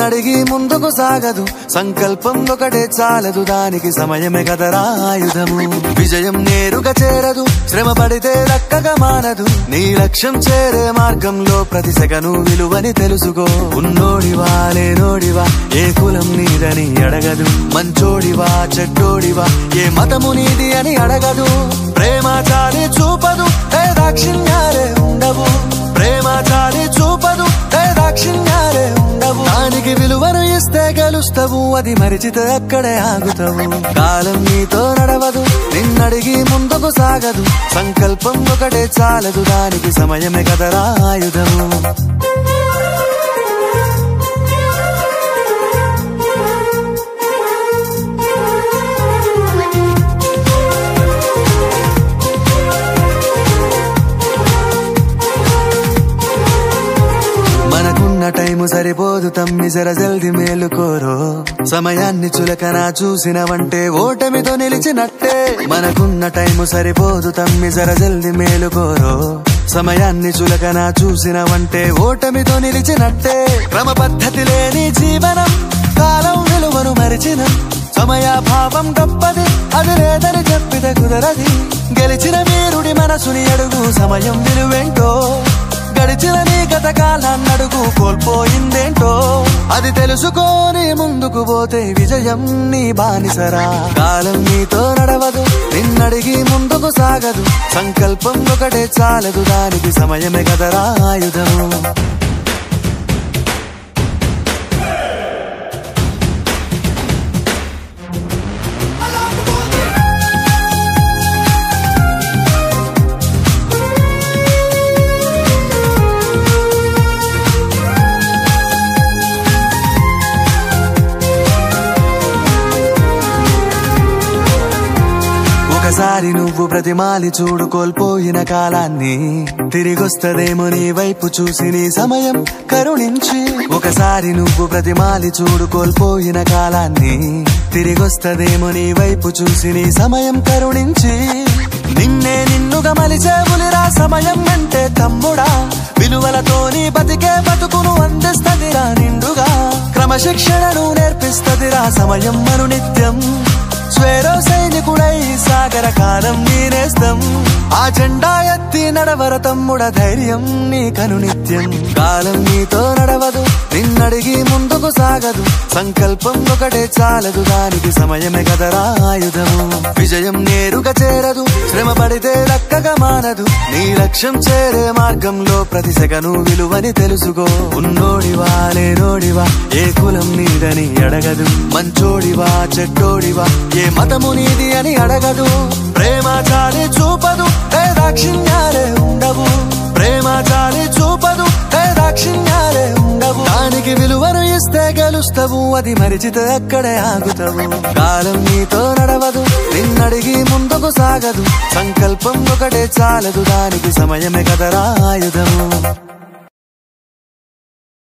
నిన్నడిగి ముందుకు సాగదు, సంకల్పం ఒకటే చాలదు, దానికి సమయమే కదరా ఆయుధము. విజయం నేరుగా చేరదు, శ్రమ పడితే దక్కగా మానదు, నీ లక్ష్యం చేరే మార్గంలో ప్రతి సెకను విలువని తెలుసుకో. ఉన్నోడివా లేనోడివా ఏ కులం నీదని అడగదు, మంచోడివా చెడ్డోడివా ఏ మతము నీది అని అడగదు. ప్రేమ చాలి చూపదు దాక్షిణ్యాలే ఉండవు, ప్రేమ చాలి చూపదు దాక్షిణ్యాలే ఉండవు. దానికి విలువను ఇస్తే గెలుస్తావు, అది మరిచితే అక్కడే ఆగుతావు. కాలం నీతో నడవదు, నిన్నడిగి ముందుకు సాగదు, సంకల్పం ఒకటే చాలదు, దానికి సమయమే కదరా ఆయుధము. టైము సరిపోదు తమ్మి జర జల్ది మేలుకోరో, సమయాన్ని చులకన చూసినవంటే ఓటమితో నిలిచినట్టే. మనకున్న టైము సరిపోదు తమ్మి జర జల్ది మేలుకోరో, సమయాన్ని చులకన చూసినవంటే ఓటమితో నిలిచినట్టే. క్రమ పద్ధతి లేని జీవనం, కాలం విలువను మరిచిన సమయాభావం గొప్పది, అది లేదని చెప్పితే కుదరది. గెలిచిన వీరుడి మనసుని అడుగు, సమయం విలువేంటో గడిచిన నీ గత కాలాన్నడుగు, కోల్పోయిందేంటో అది తెలుసుకొని ముందుకు పోతే విజయం నీ బానిసరా. కాలం నీతో నడవదు, నిన్నడిగి ముందుకు సాగదు, సంకల్పం ఒకటే చాలదు, దానికి సమయమే కదరా ఆయుధము. ఒకసారి నువ్వు ప్రతిమాలి చూడు కోల్పోయిన కాలాన్ని, తిరిగొస్తదేమో నీ వైపు చూసి నీ సమయం కరుణించి. ఒకసారి నువ్వు ప్రతిమాలి చూడు కోల్పోయిన కాలాన్ని, తిరిగొస్తదేమో నీ వైపు చూసి నీ సమయం కరుణించి. నిన్నే నిన్నుగా మలిచేవులిరా సమయం అంటే తమ్ముడా, విలువలతో నీ బతికే బతుకును అందిస్తదిరా నిండుగా. క్రమశిక్షణను నేర్పిస్తదిరా సమయం మను నిత్యం, స్వేరో సైనికుడై సాగర కాలం నీనేస్తం. ఆ జెండా ఎత్తి నడవర తమ్ముడ ధైర్యం నీ కను నిత్యం. కాలం నీతో నడవదు, నిన్నడిగి ముందుకు సాగదు, సంకల్పం ఒకటే చాలదు, దానికి సమయమే కదరా ఆయుధము. విజయం నేరుగా చేరదు, శ్రమ పడితే దక్కగా మానదు, నీ లక్ష్యం చేరే మార్గంలో ప్రతి సెకను విలువని తెలుసుకో. ఉన్నోడివా లేనోడివా ఏ కులం నీదని అడగదు, మంచోడివా చెడ్డోడివా ఏ మతము నీది అని అడగదు. ప్రేమ చాలి చూపదు దాక్షిణ్యాలే ఉండవు, ప్రేమ చాలి చూపదు దాక్షిణ్యాలే ఉండవు. దానికి విలువను ఇస్తే గెలుస్తావు, అది మరిచితే అక్కడే ఆగుతావు. కాలం నీతో నడవదు, నిన్నడిగి ముందుకు సాగదు, సంకల్పం ఒకటే చాలదు, దానికి సమయమే కదరా ఆయుధము.